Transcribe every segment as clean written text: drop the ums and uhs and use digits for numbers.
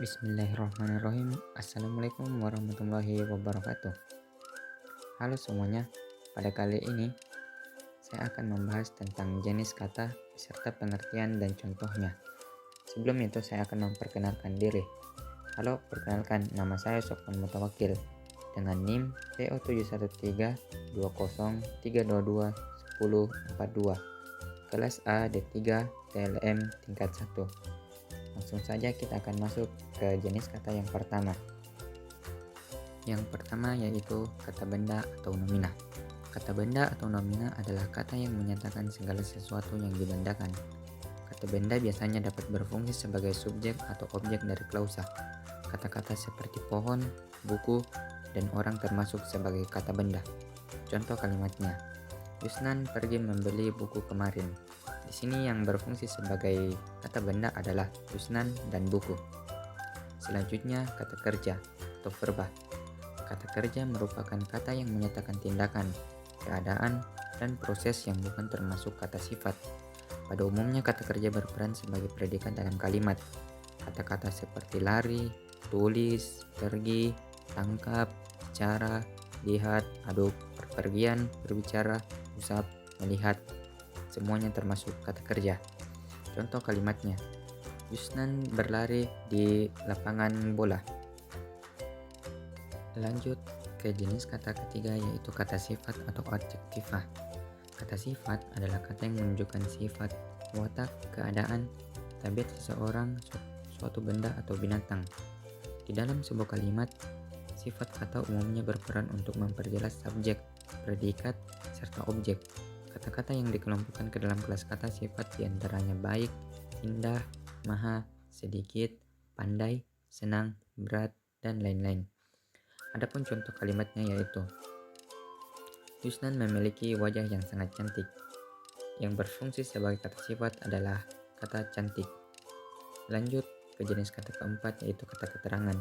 Bismillahirrahmanirrahim. Assalamualaikum warahmatullahi wabarakatuh. Halo semuanya, pada kali ini saya akan membahas tentang jenis kata serta pengertian dan contohnya. Sebelum itu saya akan memperkenalkan diri. Halo, perkenalkan nama saya Sofwan Mutawakil dengan NIM PO7132021042 kelas A D3 TLM tingkat 1. Langsung saja kita akan masuk ke jenis kata yang pertama. Yang pertama yaitu kata benda atau nomina. Kata benda atau nomina adalah kata yang menyatakan segala sesuatu yang dibendakan. Kata benda biasanya dapat berfungsi sebagai subjek atau objek dari klausa. Kata-kata seperti pohon, buku, dan orang termasuk sebagai kata benda. Contoh kalimatnya, Yusnan pergi membeli buku kemarin. Di sini yang berfungsi sebagai kata benda adalah Yusnan dan buku. Selanjutnya kata kerja atau verba. Kata kerja merupakan kata yang menyatakan tindakan, keadaan, dan proses yang bukan termasuk kata sifat. Pada umumnya kata kerja berperan sebagai predikat dalam kalimat. Kata-kata seperti lari, tulis, pergi, tangkap, bicara, lihat, aduk, perpergian, berbicara, usap, melihat, semuanya termasuk kata kerja. Contoh kalimatnya, Yusnan berlari di lapangan bola. Lanjut ke jenis kata ketiga yaitu kata sifat atau adjektifah. Kata sifat adalah kata yang menunjukkan sifat, watak, keadaan, tabiat seseorang, suatu benda atau binatang. Di dalam sebuah kalimat, sifat kata umumnya berperan untuk memperjelas subjek, predikat, serta objek. Kata-kata yang dikelompokkan ke dalam kelas kata sifat diantaranya baik, indah, maha, sedikit, pandai, senang, berat, dan lain-lain. Adapun contoh kalimatnya yaitu Yusnan memiliki wajah yang sangat cantik. Yang berfungsi sebagai kata sifat adalah kata cantik. Lanjut ke jenis kata keempat yaitu kata keterangan.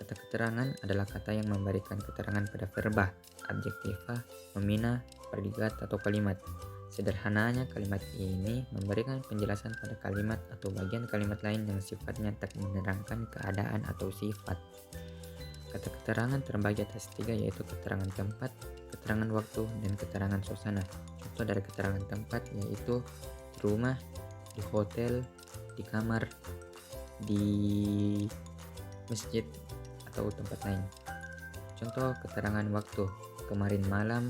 Kata keterangan adalah kata yang memberikan keterangan pada verba, adjektifah, nomina, predikat atau kalimat. Sederhananya kalimat ini memberikan penjelasan pada kalimat atau bagian kalimat lain yang sifatnya tak menerangkan keadaan atau sifat. Kata keterangan terbagi atas tiga yaitu keterangan tempat, keterangan waktu, dan keterangan suasana. Contoh dari keterangan tempat yaitu di rumah, di hotel, di kamar, di masjid, atau tempat lain. Contoh keterangan waktu, kemarin malam,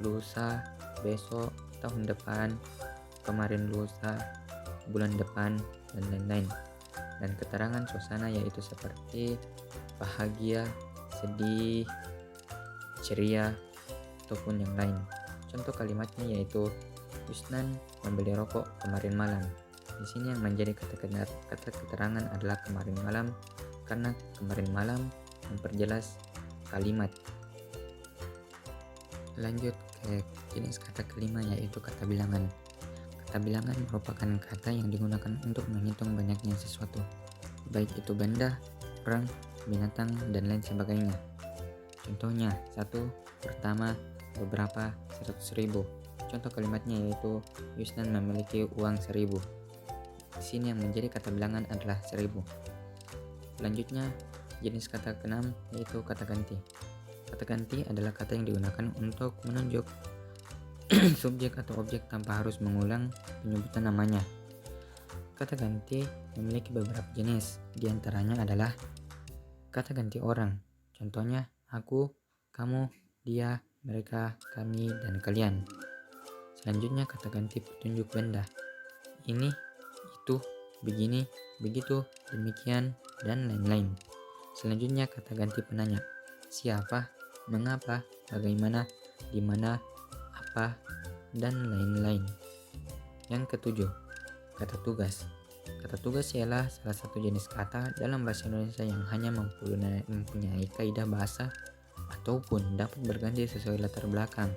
lusa, besok, tahun depan, kemarin lusa, bulan depan, dan lain-lain. Dan keterangan suasana yaitu seperti bahagia, sedih, ceria, ataupun yang lain. Contoh kalimatnya yaitu Yusnan membeli rokok kemarin malam. Di sini yang menjadi kata keterangan adalah kemarin malam karena kemarin malam memperjelas kalimat. Lanjut ke jenis kata kelima yaitu kata bilangan. Kata bilangan merupakan kata yang digunakan untuk menghitung banyaknya sesuatu, baik itu benda, orang, binatang, dan lain sebagainya. Contohnya, 1, pertama, beberapa, 100.000. Contoh kalimatnya yaitu Yusnan memiliki uang 1.000. Di sini yang menjadi kata bilangan adalah 1.000. Selanjutnya, jenis kata keenam yaitu kata ganti. Kata ganti adalah kata yang digunakan untuk menunjuk subjek atau objek tanpa harus mengulang penyebutan namanya. Kata ganti memiliki beberapa jenis, diantaranya adalah kata ganti orang. Contohnya, aku, kamu, dia, mereka, kami, dan kalian. Selanjutnya kata ganti petunjuk benda. Ini, itu, begini, begitu, demikian, dan lain-lain. Selanjutnya kata ganti penanya. Siapa, mengapa, bagaimana, di mana, apa, dan lain-lain. Yang ketujuh, kata tugas. Kata tugas ialah salah satu jenis kata dalam bahasa Indonesia yang hanya mempunyai kaidah bahasa ataupun dapat berganti sesuai latar belakang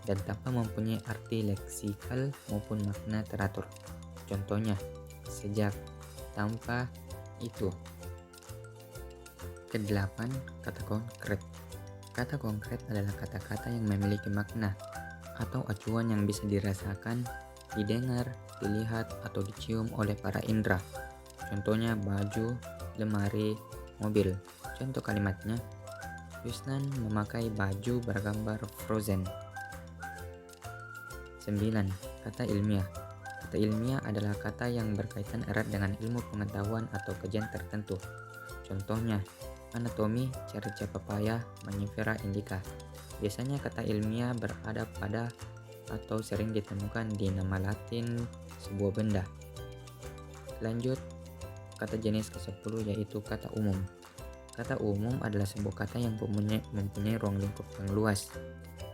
dan tanpa mempunyai arti leksikal maupun makna teratur. Contohnya, sejak, tanpa, itu. Kedelapan, kata konkret. Kata konkret adalah kata-kata yang memiliki makna atau acuan yang bisa dirasakan, didengar, dilihat, atau dicium oleh para indera. Contohnya baju, lemari, mobil. Contoh kalimatnya, Yusnan memakai baju bergambar Frozen. 9. Kata ilmiah. Kata ilmiah adalah kata yang berkaitan erat dengan ilmu pengetahuan atau kajian tertentu. Contohnya, anatomi, cerca pepaya, Manifera indica. Biasanya kata ilmiah berada pada atau sering ditemukan di nama Latin sebuah benda. Lanjut, kata jenis ke-10 yaitu kata umum. Kata umum adalah sebuah kata yang mempunyai ruang lingkup yang luas.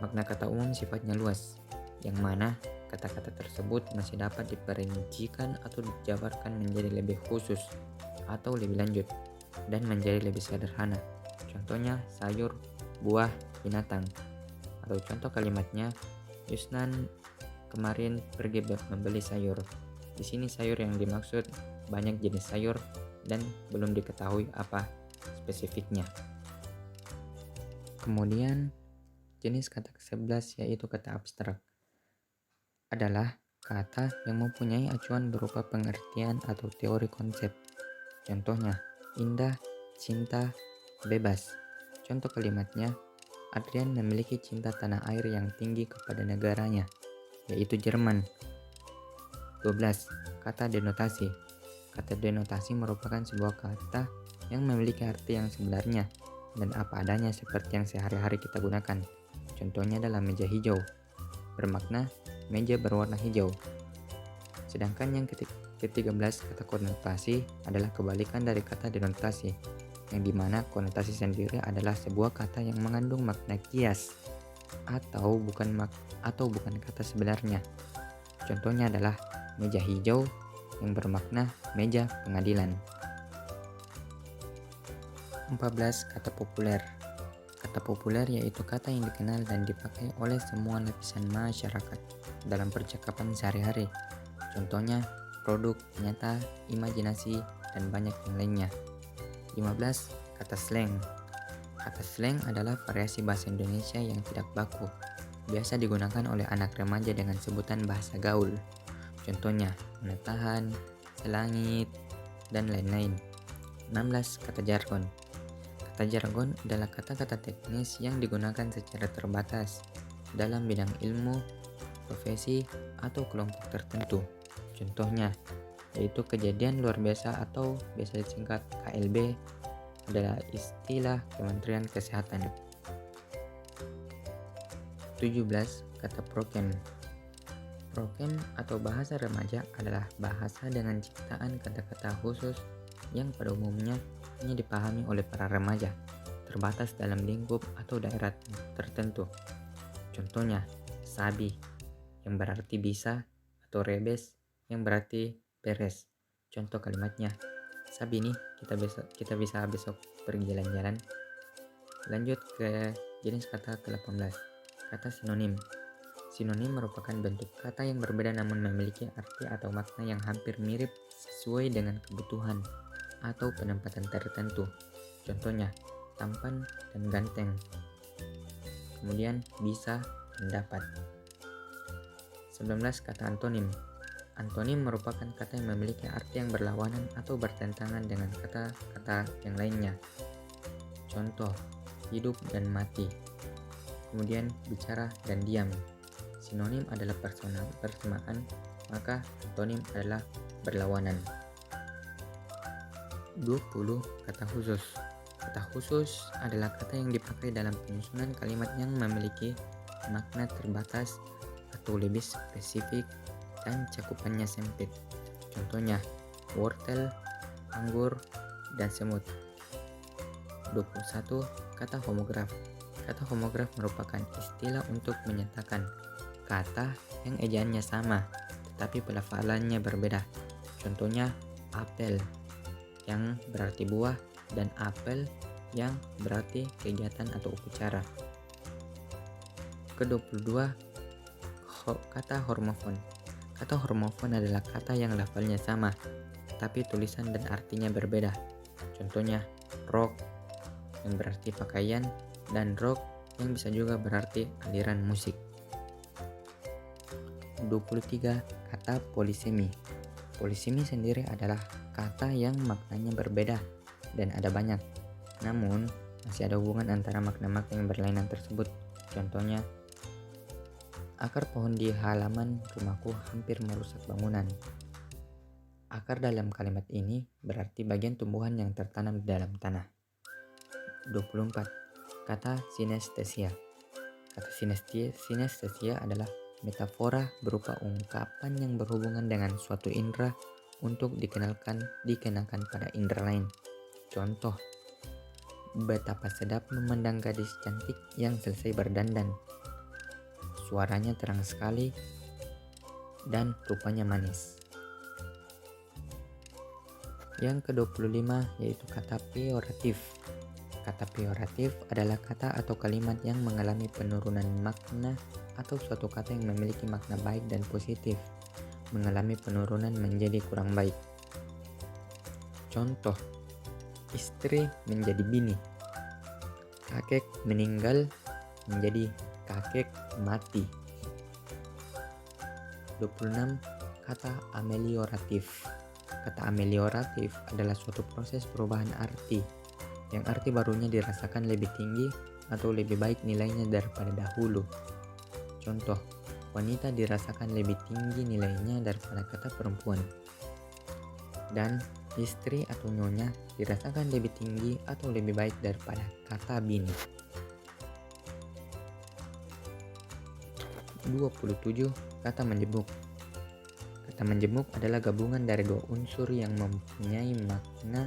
Makna kata umum sifatnya luas, yang mana kata-kata tersebut masih dapat diperincikan atau dijabarkan menjadi lebih khusus atau lebih lanjut dan menjadi lebih sederhana. Contohnya sayur, buah, binatang. Atau contoh kalimatnya, Yusnan kemarin pergi membeli sayur. Di sini sayur yang dimaksud banyak jenis sayur dan belum diketahui apa spesifiknya. Kemudian jenis kata ke-11 yaitu kata abstrak. Adalah kata yang mempunyai acuan berupa pengertian atau teori konsep. Contohnya, indah, cinta, bebas. Contoh kalimatnya, Adrian memiliki cinta tanah air yang tinggi kepada negaranya, yaitu Jerman. 12. Kata denotasi. Kata denotasi merupakan sebuah kata yang memiliki arti yang sebenarnya dan apa adanya seperti yang sehari-hari kita gunakan. Contohnya adalah meja hijau, bermakna meja berwarna hijau. Sedangkan yang ke-13 kata konotasi adalah kebalikan dari kata denotasi, yang dimana konotasi sendiri adalah sebuah kata yang mengandung makna kias atau bukan kata sebenarnya. Contohnya adalah meja hijau yang bermakna meja pengadilan. 14. Kata populer. Kata populer yaitu kata yang dikenal dan dipakai oleh semua lapisan masyarakat dalam percakapan sehari-hari. Contohnya produk, nyata, imajinasi, dan banyak yang lainnya. 15. Kata slang. Kata slang adalah variasi bahasa Indonesia yang tidak baku. Biasa digunakan oleh anak remaja dengan sebutan bahasa gaul. Contohnya menetahan, selangit, dan lain-lain. 16. Kata jargon. Kata jargon adalah kata-kata teknis yang digunakan secara terbatas dalam bidang ilmu, profesi, atau kelompok tertentu. Contohnya yaitu kejadian luar biasa atau biasa disingkat KLB adalah istilah Kementerian Kesehatan. 17. Kata prokem. Prokem atau bahasa remaja adalah bahasa dengan ciptaan kata-kata khusus yang pada umumnya hanya dipahami oleh para remaja, terbatas dalam lingkup atau daerah tertentu. Contohnya, sabi yang berarti bisa atau rebes yang berarti beres. Contoh kalimatnya, sabi nih kita bisa besok pergi jalan-jalan. Lanjut ke jenis kata ke-18, kata sinonim. Sinonim merupakan bentuk kata yang berbeda namun memiliki arti atau makna yang hampir mirip sesuai dengan kebutuhan atau penempatan tertentu. Contohnya, tampan dan ganteng. Kemudian bisa dan dapat. 19. Kata antonim. Antonim merupakan kata yang memiliki arti yang berlawanan atau bertentangan dengan kata-kata yang lainnya. Contoh, hidup dan mati. Kemudian bicara dan diam. Sinonim adalah persamaan, maka antonim adalah berlawanan. 20. Kata khusus. Kata khusus adalah kata yang dipakai dalam penyusunan kalimat yang memiliki makna terbatas atau lebih spesifik dan cakupannya sempit. Contohnya, wortel, anggur, dan semut. 21. Kata homograf. Kata homograf merupakan istilah untuk menyatakan kata yang ejaannya sama, tetapi pelafalannya berbeda. Contohnya, apel yang berarti buah dan apel yang berarti kegiatan atau upacara. Ke-22. Kata hormofon. Kata hormofon adalah kata yang lafalnya sama, tetapi tulisan dan artinya berbeda. Contohnya, rock yang berarti pakaian dan rock yang bisa juga berarti aliran musik. 23. Kata polisemi. Polisemi sendiri adalah kata yang maknanya berbeda dan ada banyak. Namun, masih ada hubungan antara makna-makna yang berlainan tersebut. Contohnya, akar pohon di halaman rumahku hampir merusak bangunan. Akar dalam kalimat ini berarti bagian tumbuhan yang tertanam di dalam tanah. 24. Kata sinestesia. Kata sinestesia adalah metafora berupa ungkapan yang berhubungan dengan suatu indera untuk dikenakan pada indera lain. Contoh, betapa sedap memandang gadis cantik yang selesai berdandan. Suaranya terang sekali dan rupanya manis. Yang ke-25 yaitu kata peyoratif. Kata peyoratif adalah kata atau kalimat yang mengalami penurunan makna atau suatu kata yang memiliki makna baik dan positif mengalami penurunan menjadi kurang baik. Contoh, istri menjadi bini, kakek meninggal menjadi kakek mati. 26. Kata amelioratif. Kata amelioratif adalah suatu proses perubahan arti yang arti barunya dirasakan lebih tinggi atau lebih baik nilainya daripada dahulu. Contoh, wanita dirasakan lebih tinggi nilainya daripada kata perempuan. Dan istri atau nyonya dirasakan lebih tinggi atau lebih baik daripada kata bini. 27. Kata menjemuk. Kata menjemuk adalah gabungan dari dua unsur yang mempunyai makna,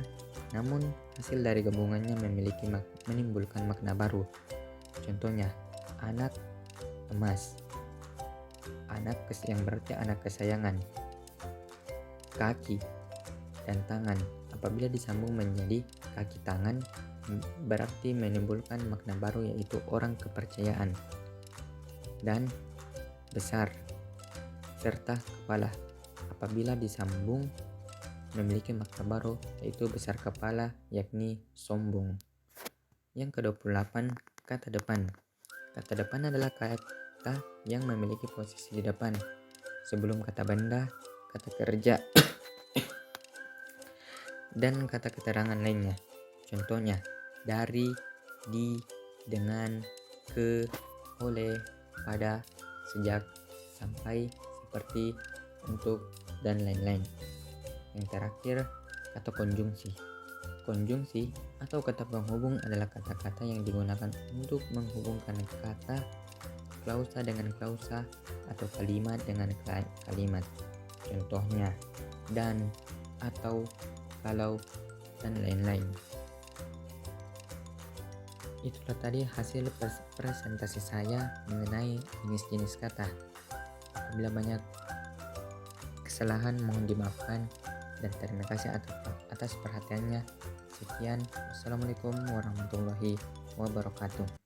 namun hasil dari gabungannya menimbulkan makna baru. Contohnya, anak emas, anak yang berarti anak kesayangan. Kaki dan tangan apabila disambung menjadi kaki tangan berarti menimbulkan makna baru yaitu orang kepercayaan. Dan besar serta kepala apabila disambung memiliki makna baru yaitu besar kepala yakni sombong. Yang ke-28 kata depan. Kata depan adalah kata yang memiliki posisi di depan sebelum kata benda, kata kerja dan kata keterangan lainnya. Contohnya, dari, di, dengan, ke, oleh, pada, sejak, sampai, seperti, untuk, dan lain-lain. Yang terakhir, kata konjungsi. Konjungsi atau kata penghubung adalah kata-kata yang digunakan untuk menghubungkan kata klausa dengan klausa atau kalimat dengan kalimat. Contohnya, dan, atau, kalau, dan lain-lain. Itulah tadi hasil presentasi saya mengenai jenis-jenis kata. Apabila banyak kesalahan mohon dimaafkan dan terima kasih atas perhatiannya. Sekian, wassalamualaikum warahmatullahi wabarakatuh.